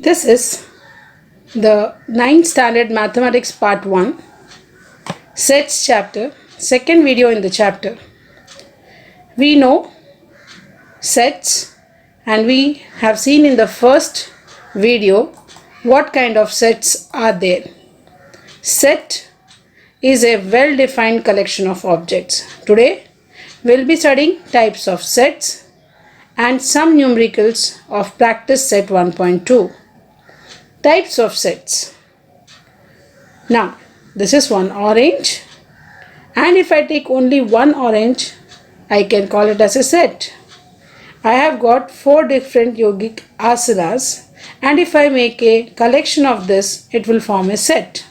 This is the 9th standard mathematics part 1 sets chapter, second video in the chapter. We know sets and we have seen in the first video what kind of sets are there. Set is a well-defined collection of objects. Today we'll be studying types of sets and some numericals of practice set 1.2. Types of sets. Now, this is one orange, and if I take only one orange, I can call it as a set. I have got 4 different yogic asanas, and if I make a collection of this, it will form a set.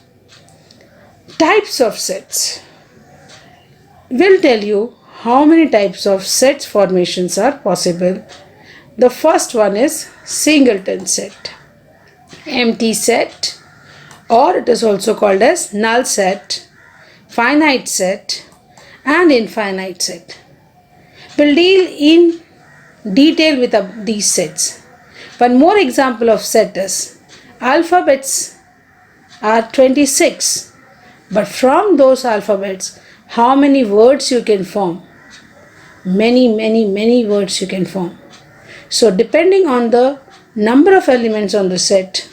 Types of sets. We'll tell you how many types of sets formations are possible. The first one is singleton set, empty set, or it is also called as null set, finite set, and infinite set. We'll deal in detail with these sets. One more example of set is alphabets are 26, but from those alphabets, how many words you can form? Many words you can form. So depending on the number of elements on the set,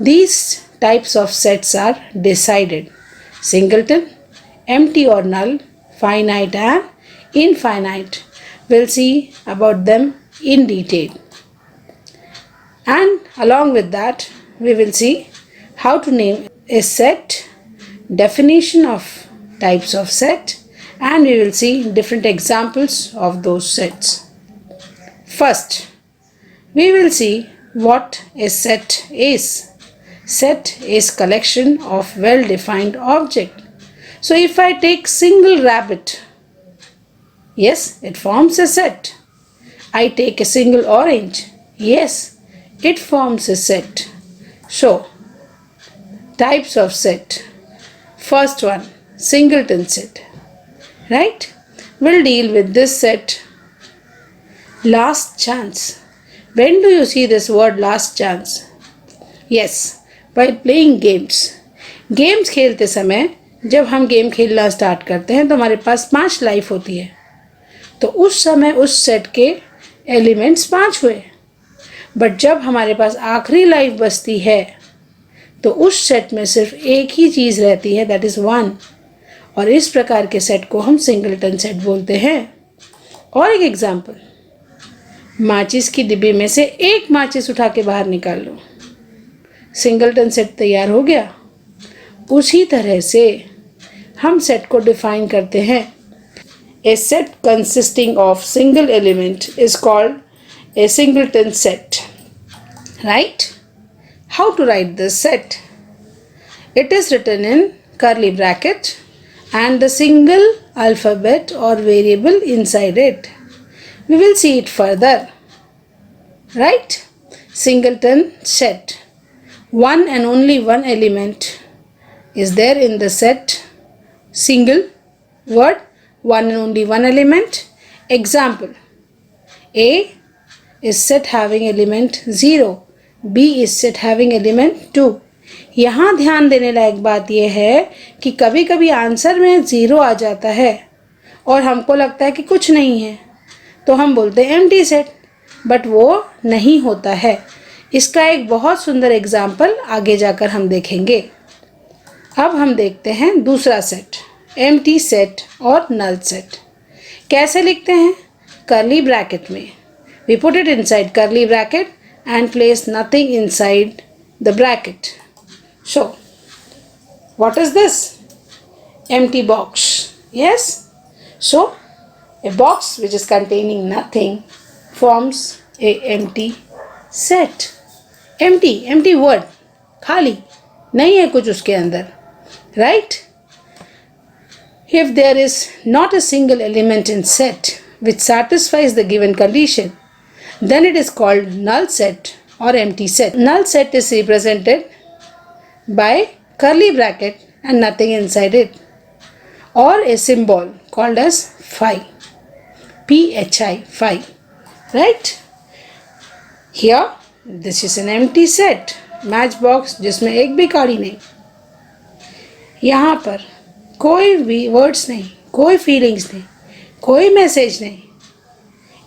these types of sets are decided. Singleton, empty or null, finite and infinite. We'll see about them in detail. And along with that, we will see how to name a set, definition of types of set, and we will see different examples of those sets. First, we will see what a set is. Set is collection of well-defined object. So if I take single rabbit, yes, it forms a set. I take a single orange, yes, it forms a set. So, types of set. First one, singleton set. Right? We'll deal with this set. Last chance. When do you see this word last chance? Yes, while playing games. Games खेलते समय जब हम game खेलना start करते हैं तो हमारे पास 5 life होती है, तो उस समय उस सेट के एलिमेंट्स 5 हुए. बट जब हमारे पास आखिरी लाइफ बचती है तो उस सेट में सिर्फ एक ही चीज़ रहती है, दैट इज़ 1. और इस प्रकार के सेट को हम सिंगलटन सेट बोलते हैं. और एक एग्जांपल, माचिस की डिब्बी में से एक माचिस उठा के बाहर निकाल लो, सिंगलटन सेट तैयार हो गया. उसी तरह से हम सेट को डिफाइन करते हैं. A set consisting of single element is called a singleton set. Right? How to write this set? It is written in curly bracket and the single alphabet or variable inside it. We will see it further. Right? Singleton set. One and only one element is there in the set. Single word, one and only one element. Example, A is set having element 0. B is set having element 2. यहाँ ध्यान देने लायक बात यह है कि कभी कभी answer में 0 आ जाता है और हमको लगता है कि कुछ नहीं है, तो हम बोलते हैं एम्प्टी सेट, बट वो नहीं होता है. इसका एक बहुत सुंदर एग्जाम्पल आगे जाकर हम देखेंगे. अब हम देखते हैं दूसरा सेट, एम्प्टी सेट और नल सेट. कैसे लिखते हैं? कर्ली ब्रैकेट में. We put it inside curly bracket and place nothing inside the bracket. So, what is this? Empty box. Yes? So, a box which is containing nothing forms a empty set. Empty word. खाली. नहीं है कुछ उसके अंदर. Right? If there is not a single element in set which satisfies the given condition, then it is called null set or empty set. Null set is represented by curly bracket and nothing inside it, or a symbol called as phi, phi, right? Here this is an empty set, match box जिसमें एक भी card नहीं, यहाँ पर कोई भी words नहीं, कोई फीलिंग्स नहीं, कोई मैसेज नहीं,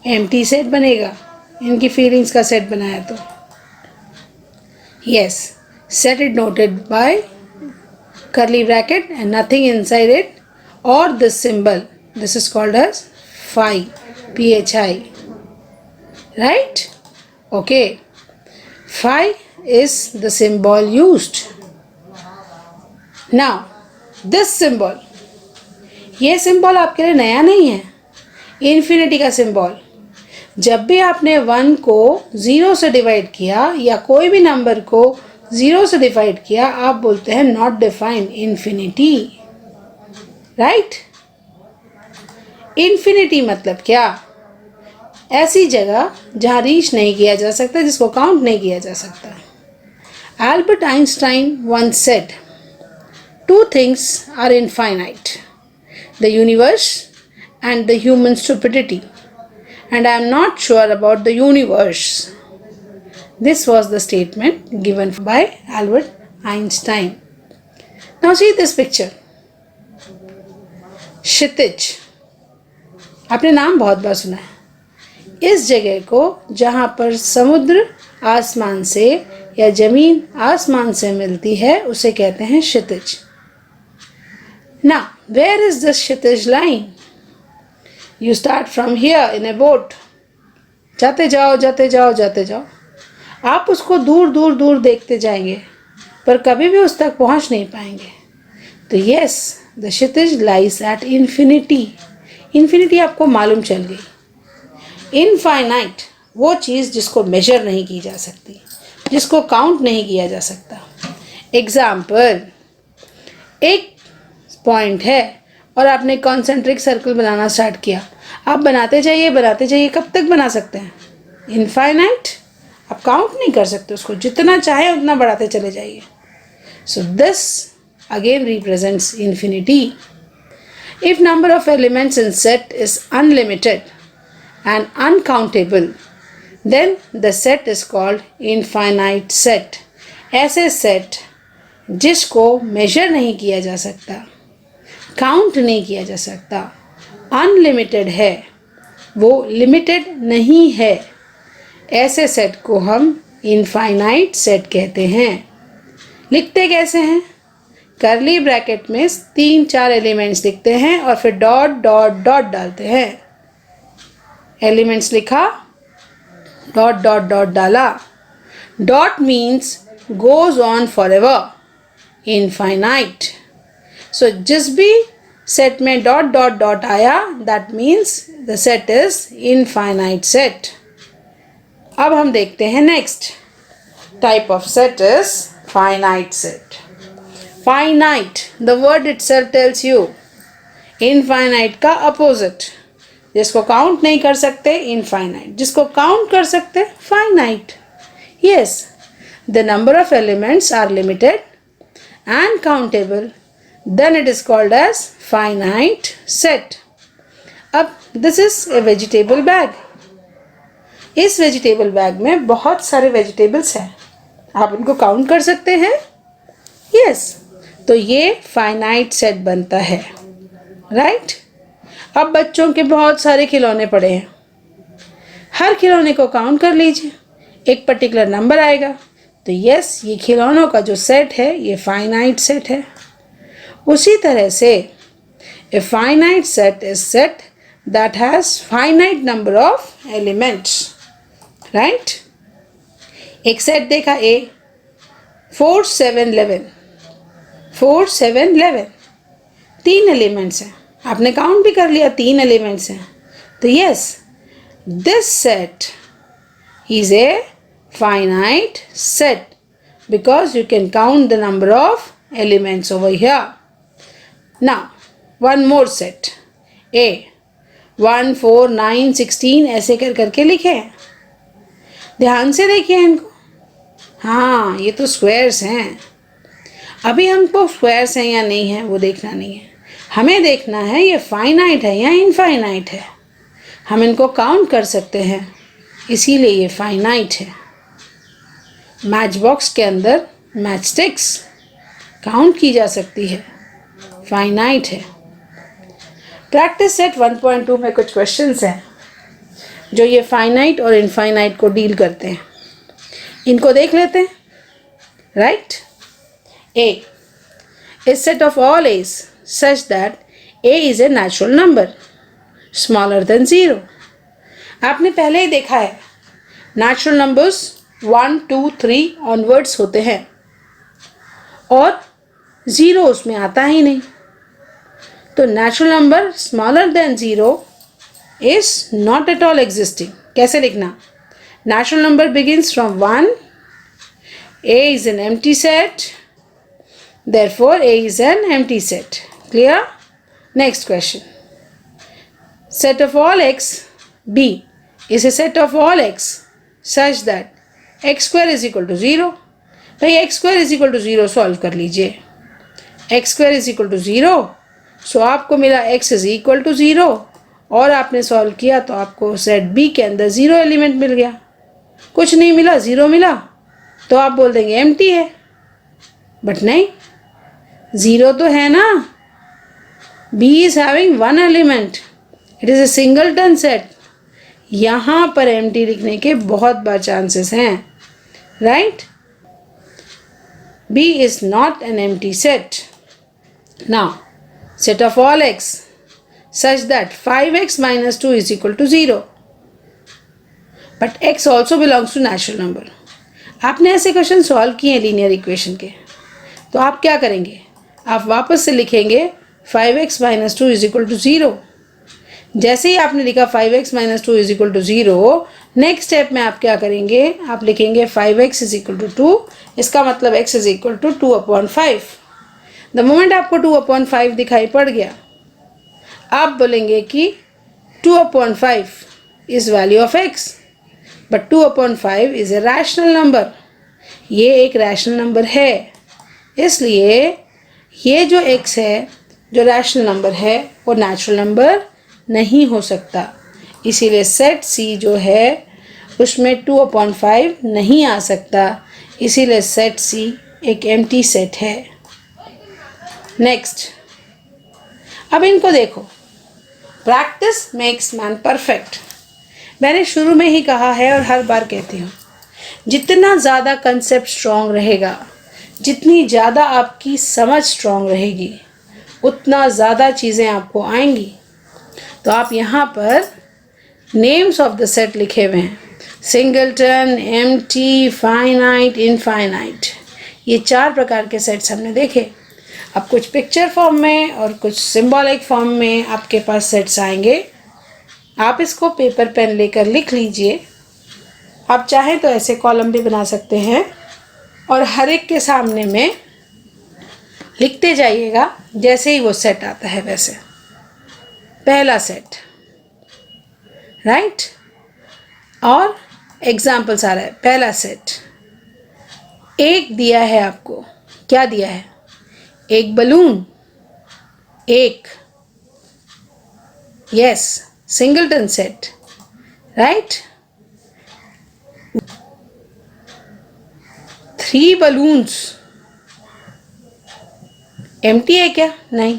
एम्प्टी सेट बनेगा इनकी फीलिंग्स का सेट बनाया तो। Yes, set is noted bye curly bracket and nothing inside it or this symbol, this is called as phi, phi, right? Okay, phi is the symbol used. Now this symbol, ये symbol आपके लिए नया नहीं है, infinity का symbol। जब भी आपने 1 को 0 से डिवाइड किया या कोई भी नंबर को 0 से डिवाइड किया, आप बोलते हैं not defined infinity, right? Infinity मतलब क्या? ऐसी जगह जहाँ रीच नहीं किया जा सकता, जिसको काउंट नहीं किया जा सकता। Albert Einstein once said, two things are infinite, the universe and the human stupidity, and I am not sure about the universe. This was the statement given by Albert Einstein. Now see this picture. क्षितिज, आपने नाम बहुत बार सुना है। इस जगह को जहाँ पर समुद्र आसमान से या जमीन आसमान से मिलती है उसे कहते हैं क्षितिज। Now, where is this Kshitij line? You start from here in a boat. जाते जाओ जाते जाओ जाते जाओ, आप उसको दूर दूर दूर देखते जाएंगे पर कभी भी उस तक पहुंच नहीं पाएंगे। तो yes, the Kshitij lies at infinity. Infinity आपको मालूम चल गई। इनफाइनाइट वो चीज़ जिसको मेजर नहीं की जा सकती, जिसको काउंट नहीं किया जा सकता। एग्जाम्पल, एक पॉइंट है और आपने कॉन्सेंट्रिक सर्कल बनाना स्टार्ट किया, आप बनाते जाइए, कब तक बना सकते हैं? इनफाइनाइट। आप काउंट नहीं कर सकते उसको, जितना चाहे उतना बढ़ाते चले जाइए। So this again represents infinity. If number of elements in set is unlimited and uncountable, then the set is called infinite set. ऐसे सेट जिसको मेजर नहीं किया जा सकता, काउंट नहीं किया जा सकता, अनलिमिटेड है, वो लिमिटेड नहीं है, ऐसे सेट को हम इनफाइनाइट सेट कहते हैं। लिखते कैसे हैं? करली ब्रैकेट में 3-4 एलिमेंट्स लिखते हैं और फिर डॉट डॉट डॉट डालते हैं। एलिमेंट्स लिखा, डॉट डॉट डॉट डाला। Dot means goes on forever, infinite. So जिस भी सेट में डॉट डॉट डॉट आया, that means the set is infinite set. अब हम देखते हैं next type of set is finite set. Finite, the word itself tells you, infinite का opposite. जिसको काउंट नहीं कर सकते, इनफाइनाइट। जिसको काउंट कर सकते, finite. Yes, the number of elements are limited and countable, then it is called as finite set. अब this is a vegetable bag. इस वेजिटेबल बैग में बहुत सारे वेजिटेबल्स हैं, आप इनको काउंट कर सकते हैं? यस, तो ये फाइनाइट सेट बनता है, राइट? अब बच्चों के बहुत सारे खिलौने पड़े हैं, हर खिलौने को काउंट कर लीजिए, एक पर्टिकुलर नंबर आएगा। तो यस, ये खिलौनों का जो सेट है ये फाइनाइट सेट है। उसी तरह से ए finite set is set that has finite number of elements, right? एक सेट देखा ए, 4 7 11, 4 7 11, 3 एलिमेंट्स हैं, आपने काउंट भी कर लिया, 3 एलिमेंट्स हैं। तो yes, this set is a finite set because you can count the number of elements over here. Now, one more set. A 1 4 9 16 ऐसे कर करके लिखे हैं। ध्यान से देखिए इनको। हाँ, ये तो स्क्वायर्स हैं। अभी हमको स्क्वायर्स हैं या नहीं है वो देखना नहीं है, हमें देखना है ये फाइनाइट है या इनफाइनाइट है। हम इनको काउंट कर सकते हैं, इसीलिए ये फाइनाइट है। मैच बॉक्स के अंदर मैच स्टिक्स काउंट की जा सकती है, फाइनाइट है। प्रैक्टिस सेट 1.2 में कुछ क्वेश्चंस हैं जो ये फाइनाइट और इनफाइनाइट को डील करते हैं। इनको देख लेते हैं। Right, A is set of all a's such that a is a natural number smaller than 0। आपने पहले ही देखा है नेचुरल नंबर्स 1, 2, 3 ऑनवर्ड्स होते हैं और 0 उसमें आता ही नहीं। तो natural number smaller than 0 is not at all existing. कैसे लिखना? Natural number begins from 1, A is an empty set, therefore A is an empty set. Clear? Next question. Set of all x, B is a set of all x such that x square is equal to 0. भाई x square is equal to 0 solve कर लीजिए। x square is equal to 0, सो आपको मिला x is equal to 0 और आपने solve किया तो आपको सेट B के अंदर 0 एलिमेंट मिल गया। कुछ नहीं मिला, 0 मिला, तो आप बोल देंगे एम्प्टी है। बट नहीं, 0 तो है ना। B is having 1 element, it is a singleton set। यहाँ पर एम्प्टी लिखने के बहुत बार चांसेस हैं। Right, B is not an empty set. Now, set of all x such that 5x minus 2 is equal to 0. But x also belongs to natural number. आपने ऐसे question solve किए हैं लीनियर इक्वेशन के, तो आप क्या करेंगे? आप वापस से लिखेंगे 5x minus 2 is equal to 0। जैसे ही आपने लिखा 5x minus 2 is equal to 0, next step में आप क्या करेंगे? आप लिखेंगे 5x is equal to 2। इसका मतलब x is equal to 2/5। The moment आपको 2/5 दिखाई पड़ गया, आप बोलेंगे कि 2/5 is value of x, but 2/5 is a rational number. ये एक रैशनल नंबर है, इसलिए ये जो x है, जो रैशनल नंबर है, वो नेचुरल नंबर नहीं हो सकता। इसीलिए सेट C जो है उसमें 2/5 नहीं आ सकता, इसीलिए सेट C एक एम्प्टी सेट है। नेक्स्ट, अब इनको देखो। Practice makes man perfect. मैंने शुरू में ही कहा है और हर बार कहती हूँ, जितना ज़्यादा कंसेप्ट स्ट्रॉन्ग रहेगा, जितनी ज़्यादा आपकी समझ स्ट्रॉन्ग रहेगी, उतना ज़्यादा चीज़ें आपको आएंगी। तो आप यहाँ पर नेम्स ऑफ द सेट लिखे हुए हैं, सिंगलटन, एम्प्टी, फाइनाइट, इनफाइनाइट। ये 4 प्रकार के सेट्स हमने देखे। अब कुछ पिक्चर फॉर्म में और कुछ सिंबॉलिक फॉर्म में आपके पास सेट्स आएंगे। आप इसको पेपर पेन लेकर लिख लीजिए। आप चाहें तो ऐसे कॉलम भी बना सकते हैं और हर एक के सामने में लिखते जाइएगा जैसे ही वो सेट आता है वैसे। पहला सेट, राइट, और एग्जाम्पल्स आ रहा है। पहला सेट, एक दिया है आपको, क्या दिया है? एक बलून, एक, yes, singleton set, right. 3 balloons, empty है क्या? नहीं।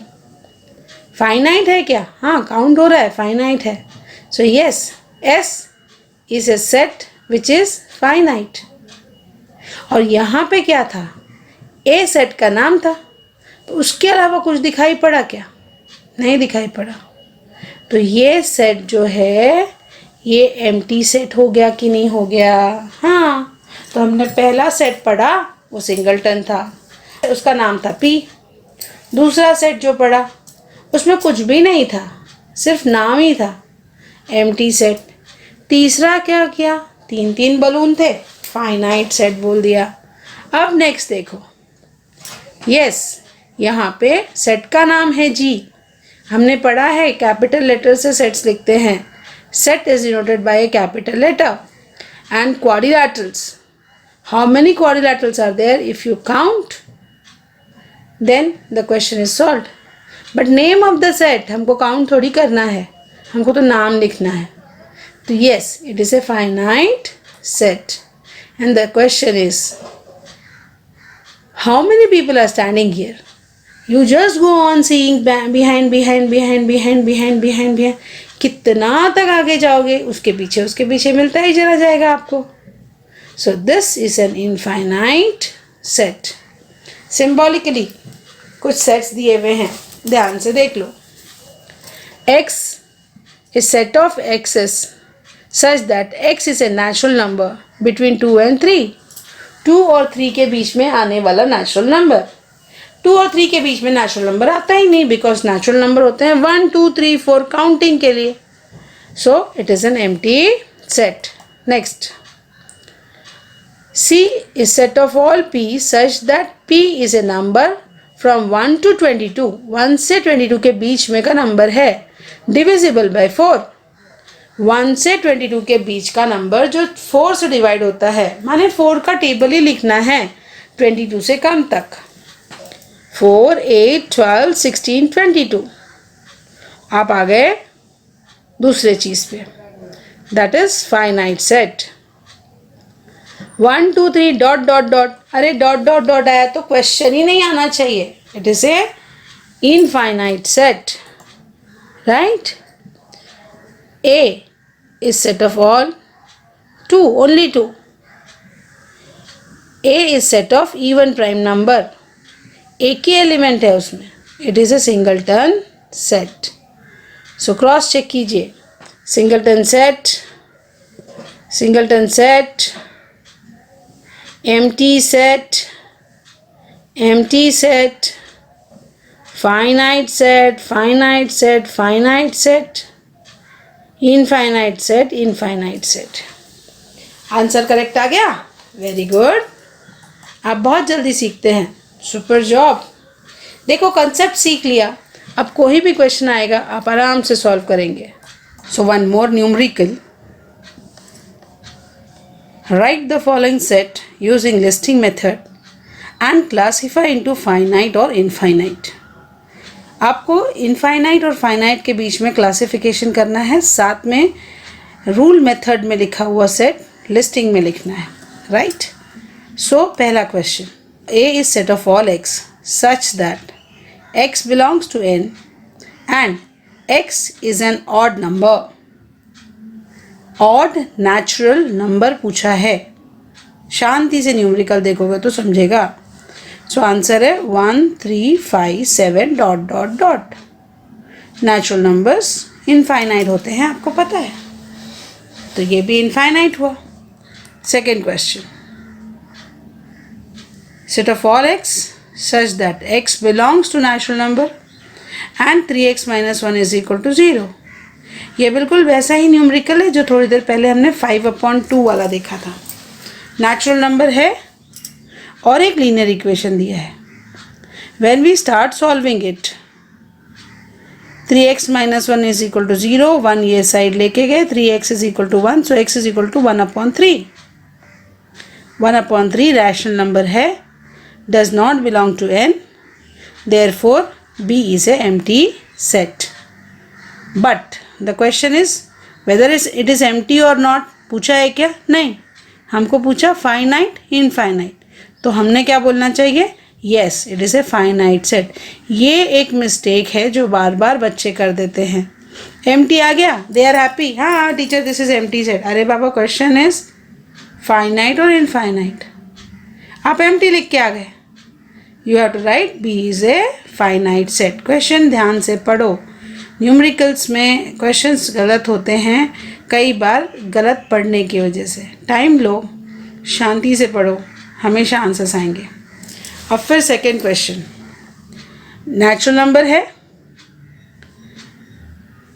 फाइनाइट है क्या? हाँ, काउंट हो रहा है, फाइनाइट है। So yes, S is a set which is finite. और यहाँ पे क्या था? A सेट का नाम था, तो उसके अलावा कुछ दिखाई पड़ा क्या? नहीं दिखाई पड़ा। तो ये सेट जो है ये एम्प्टी सेट हो गया कि नहीं हो गया? हाँ। तो हमने पहला सेट पढ़ा वो सिंगलटन था, उसका नाम था P। दूसरा सेट जो पढ़ा उसमें कुछ भी नहीं था, सिर्फ नाम ही था, एम्प्टी सेट। तीसरा क्या किया? 3 बलून थे, फाइनाइट सेट बोल दिया। अब नेक्स्ट देखो, यस, यहाँ पे सेट का नाम है G। हमने पढ़ा है कैपिटल लेटर से सेट्स लिखते हैं। Set is denoted by a capital letter. And quadrilaterals, how many quadrilaterals are there? If you count then the question is solved. But name of the set हमको count थोड़ी करना है, हमको तो नाम लिखना है। तो yes, it is a finite set And the question is, how many people are standing here? You just go on seeing behind. कितना तक आगे जाओगे, उसके पीछे मिलता ही चला जाएगा आपको. So this is an infinite set. Symbolically कुछ sets दिए हुए हैं, ध्यान से देख लो. X is set of x's such that x is a natural number between 2 and 3. 2 और 3 के बीच में आने वाला नेचुरल नंबर. 2 और 3 के बीच में नेचुरल नंबर आता ही नहीं, बिकॉज नेचुरल नंबर होते हैं 1, 2, 3, 4 काउंटिंग के लिए. So it is an empty set. Next, C is set of all p such that p is a number from 1 to 22. 1 से 22 के बीच में का नंबर है, divisible by 4. 1 से 22 के बीच का नंबर जो 4 से डिवाइड होता है, माने 4 का टेबल ही लिखना है 22 से कम तक. 4, 8, 12, 16, 22. आप आ गए दूसरे चीज पे, that is finite set. 1, 2, 3 dot dot dot. अरे डॉट डॉट डॉट आया तो क्वेश्चन ही नहीं आना चाहिए. It is A infinite set, right. A is set of all 2, only 2. A is set of even prime number. एक ही एलिमेंट है उसमें. It is a singleton set. So cross check कीजिए. Singleton set, singleton set, empty set, empty set, finite set, finite set, finite set, infinite set, infinite set. Answer correct आ गया. Very good. आप बहुत जल्दी सीखते हैं. Super job. देखो concept सीख लिया, अब कोई भी क्वेश्चन आएगा आप आराम से सॉल्व करेंगे. So one more numerical. Write the following set using listing method and classify into finite or infinite. आपको infinite और finite के बीच में क्लासिफिकेशन करना है, साथ में रूल मेथड में लिखा हुआ सेट लिस्टिंग में लिखना है, राइट. सो पहला question, A is set of all x such that x belongs to n and x is an odd number. Odd natural number पूछा है. शांति से न्यूमेरिकल देखोगे तो समझेगा. सो आंसर है 1, 3, 5, 7 dot dot dot. Natural numbers infinite होते हैं, आपको पता है, तो ये भी इनफाइनाइट हुआ. Second question, set of all x such that x belongs to natural number and 3x - 1 is equal to 0. ये बिल्कुल वैसा ही न्यूमेरिकल है जो थोड़ी देर पहले हमने 5/2 वाला देखा था. नेचुरल नंबर है और एक लीनियर इक्वेशन दिया है. When we start solving it, 3x - 1 is equal to 0. 1 ये साइड लेके गए, 3x is equal to 1. So x is equal to 1/3. 1/3 rational number है, does not belong to n, therefore B is a empty set. But the question is whether it is empty और not. पूछा है क्या? नहीं, हमको पूछा finite infinite, तो हमने क्या बोलना चाहिए? Yes, it is a finite set. ये एक मिस्टेक है जो बार बार बच्चे कर देते हैं. एम्प्टी आ गया, दे आर हैप्पी, हाँ teacher this is empty set. अरे बाबा, क्वेश्चन इज फाइनाइट और इनफाइनाइट. आप एम्प्टी लिख के आ गए. You have to write B is a finite set. Question ध्यान से पढ़ो. न्यूमेरिकल्स में क्वेश्चंस गलत होते हैं कई बार, गलत पढ़ने की वजह से. टाइम लो, शांति से पढ़ो, हमेशा आंसर्स आएंगे. अब फिर सेकेंड क्वेश्चन, नेचुरल नंबर है.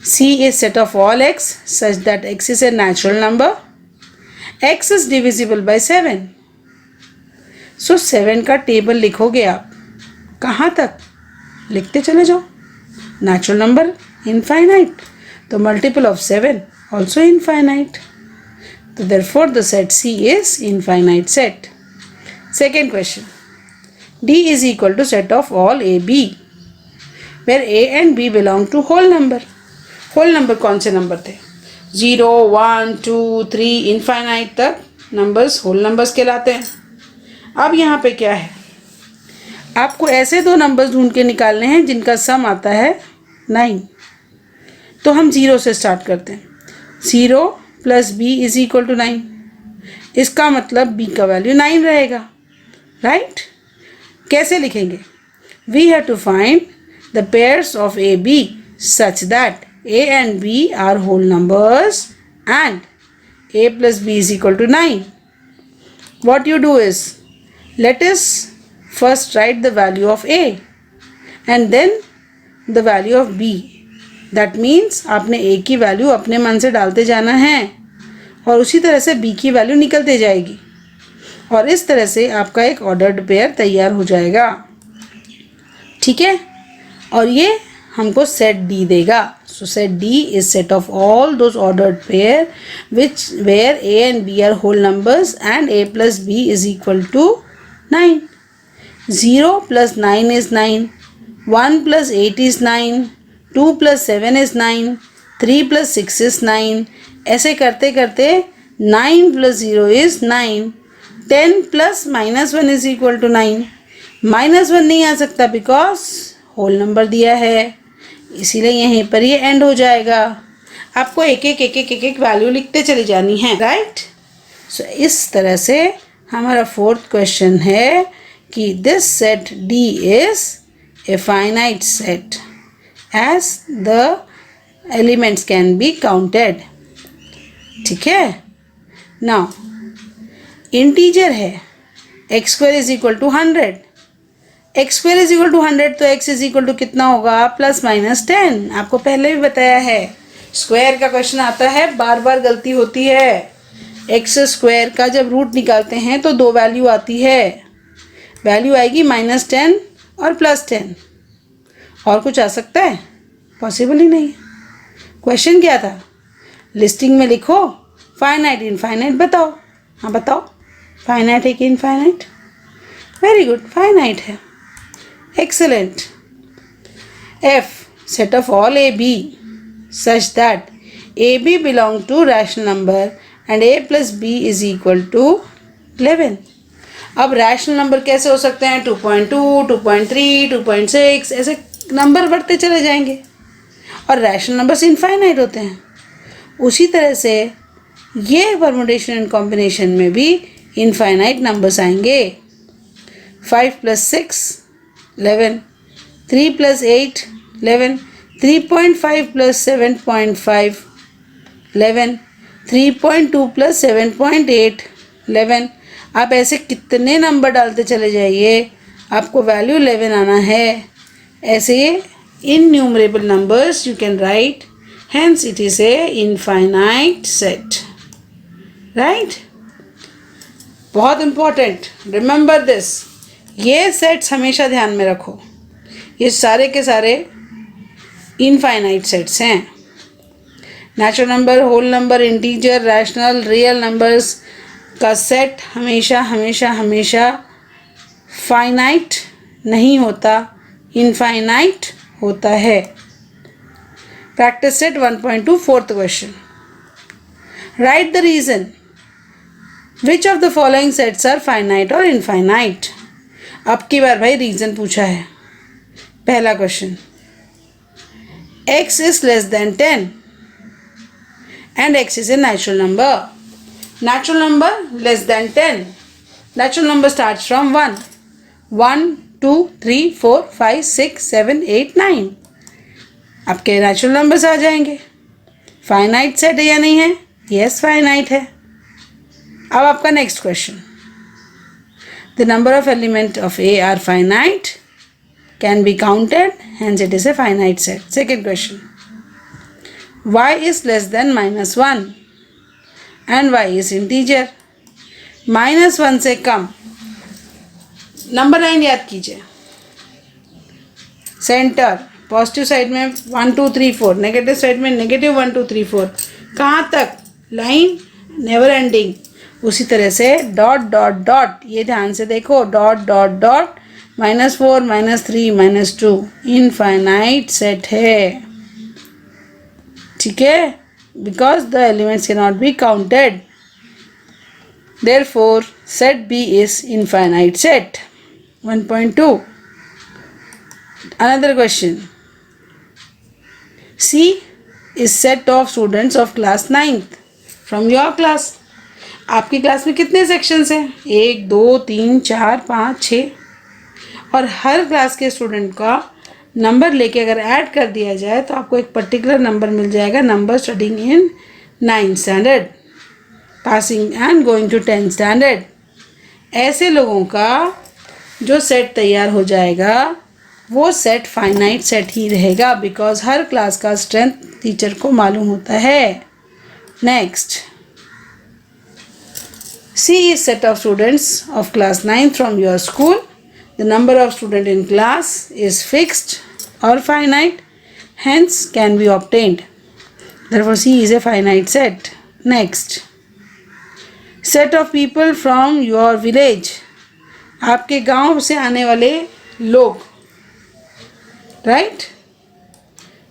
C is set of all x such that x is a natural number. x is divisible by 7. So 7 का टेबल लिखोगे आप. कहाँ तक? लिखते चले जाओ. नेचुरल नंबर इनफाइनाइट, तो मल्टीपल ऑफ 7 ऑल्सो इनफाइनाइट. तो therefore the set C is infinite set. Second question, D is equal to set of all AB where A and B belong to whole number. whole number कौन से number थे? 0, 1, 2, 3 infinite तक numbers whole numbers कहलाते हैं। अब यहाँ पे क्या है, आपको ऐसे दो नंबर्स ढूंढ के निकालने हैं जिनका सम आता है 9। तो हम 0 से स्टार्ट करते हैं। 0 + b = 9। इसका मतलब b का वैल्यू 9 रहेगा, राइट? कैसे लिखेंगे? We have to find the pairs of a b such that a and b are whole numbers and a + b = 9. What you do is, let us first write the value of a and then the value of b. That means आपने a की value अपने मन से डालते जाना है और उसी तरह से b की वैल्यू निकलते जाएगी और इस तरह से आपका एक ऑर्डर्ड पेयर तैयार हो जाएगा, ठीक है? और ये हमको सेट D देगा। So set D is set of all those ordered pair which were a and b are whole numbers and a + b = 9. 0 + 9 is 9, 1 + 8 is 9, 2 + 7 is 9, 3 + 6 is 9। ऐसे करते करते 9 + 0 is 9, 10 + -1 is equal to 9। -1 नहीं आ सकता because whole number दिया है, इसीलिए यहीं पर ये एंड हो जाएगा। आपको एक एक वैल्यू लिखते चली जानी है, राइट? सो इस तरह से हमारा 4th क्वेश्चन है कि this set D is a finite set as the elements can be counted, ठीक है? Now इंटीजर है, x² = 100। x² = 100 तो x = कितना होगा? ±10। आपको पहले भी बताया है, स्क्वायर का क्वेश्चन आता है बार बार गलती होती है। x² का जब रूट निकालते हैं तो 2 वैल्यू आती है, वैल्यू आएगी -10 और +10। और कुछ आ सकता है? पॉसिबल ही नहीं। क्वेश्चन क्या था? लिस्टिंग में लिखो फाइनाइट इनफाइनाइट बताओ। हाँ बताओ, फाइनाइट है कि इनफाइनाइट? वेरी गुड, फाइनाइट है। Excellent. F set of all a b such that a b belong to rational number and a + b = 11। अब रैशनल नंबर कैसे हो सकते हैं? 2.2, 2.3, 2.6 ऐसे नंबर बढ़ते चले जाएंगे और रैशनल नंबर्स इनफाइनाइट होते हैं। उसी तरह से ये परमुटेशन एंड कॉम्बिनेशन में भी इनफाइनाइट नंबर्स आएंगे। 5 + 6 11, 3 + 8 11, 3.5 + 7.5 11, 3.2 + 7.8 11। आप ऐसे कितने नंबर डालते चले जाइए, आपको वैल्यू 11 आना है। ऐसे innumerable numbers you can write, hence it is a infinite set, right? बहुत इंपॉर्टेंट, रिमेंबर दिस। ये सेट्स हमेशा ध्यान में रखो, ये सारे के सारे इनफाइनाइट सेट्स हैं। Natural number, whole number, integer, rational, real numbers का सेट हमेशा हमेशा हमेशा फाइनाइट नहीं होता, इनफाइनाइट होता है। Practice set 1.2 4th question. Write the reason which of the following sets are finite और इनफाइनाइट। अब की बार भाई रीजन पूछा है। पहला question, x is less than 10 and x is a natural number. Natural number less than 10. Natural number starts from 1. 1, 2, 3, 4, 5, 6, 7, 8, 9. आपके natural numbers आ जाएंगे। Finite set है या नहीं है? यस, फाइनाइट है। अब आपका next question, the number of element of A R finite, can be counted, hence it is a finite set. Second question, y is less than -1 and y is integer। -1 से कम, number line याद कीजिए, centre, positive side में 1 2 3 4, negative side में -1 2 3 4, कहाँ तक? Line never ending. उसी तरह से डॉट डॉट डॉट, ये ध्यान से देखो, dot dot dot, -4 -3 -2 infinite set है, ठीक है? Because the elements can not be counted. Therefore, set B is infinite set. 1.2. Another question. C is set of students of class 9th from your class. आपकी class में कितने sections हैं? 1 2 3 4 5 6 और हर class के student का नंबर लेके अगर add कर दिया जाए तो आपको एक पर्टिकुलर नंबर मिल जाएगा. Number studying in 9th standard, passing and going to 10th standard. ऐसे लोगों का जो सेट तैयार हो जाएगा वो सेट फाइनाइट सेट ही रहेगा, बिकॉज हर क्लास का स्ट्रेंथ टीचर को मालूम होता है. Next, C is set of students of class 9th from your school. The number of students in class is fixed or finite, hence can be obtained. Therefore, C is a finite set. Next, set of people from your village. आपके गांव से आने वाले लोग, right?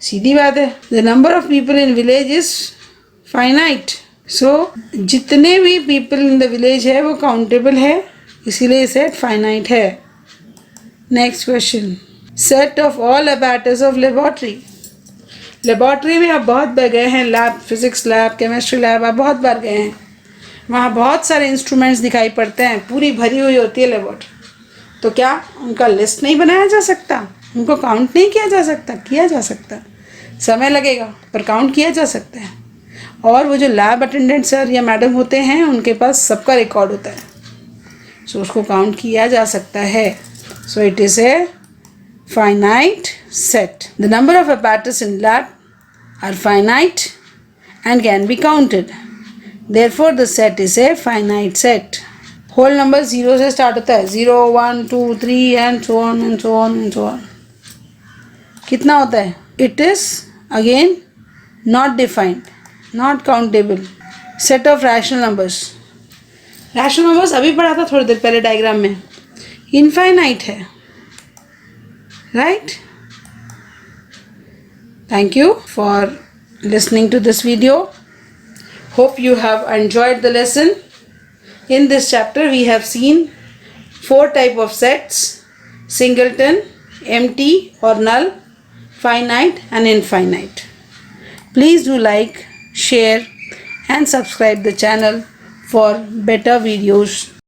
सीधी बात है. The number of people in village is finite. सो जितने भी पीपल इन द विलेज है वो काउंटेबल है, इसीलिए सेट फाइनाइट है. Next question, set of all apparatus of laboratory. Laboratory में आप बहुत बार गए हैं, lab, physics lab, chemistry lab, आप बहुत बार गए हैं. वहाँ बहुत सारे इंस्ट्रूमेंट्स दिखाई पड़ते हैं, पूरी भरी हुई होती है लेबॉर्ट्री. तो क्या उनका लिस्ट नहीं बनाया जा सकता? उनको काउंट नहीं किया जा सकता? किया जा सकता. समय लगेगा पर काउंट किया जा सकता है. और वो जो लैब अटेंडेंट सर या मैडम होते हैं उनके पास सबका रिकॉर्ड होता है, सो उसको काउंट किया जा सकता है. So it is a finite set. The number of apparatus in lab are finite and can be counted. Therefore the set is a finite set. Whole number 0 से स्टार्ट होता है. 0 1 2 3 and so on and so on and so on. कितना होता है? It is again not defined, not countable. Set of rational numbers. Rational numbers अभी पढ़ा था थोड़ी देर पहले डायग्राम में. इनफाइनाइट है, right? Thank you for listening to this video. Hope you have enjoyed the lesson. In this chapter we have seen 4 type of sets: singleton, empty or null, finite and infinite. Please do like, share and subscribe the channel for better videos.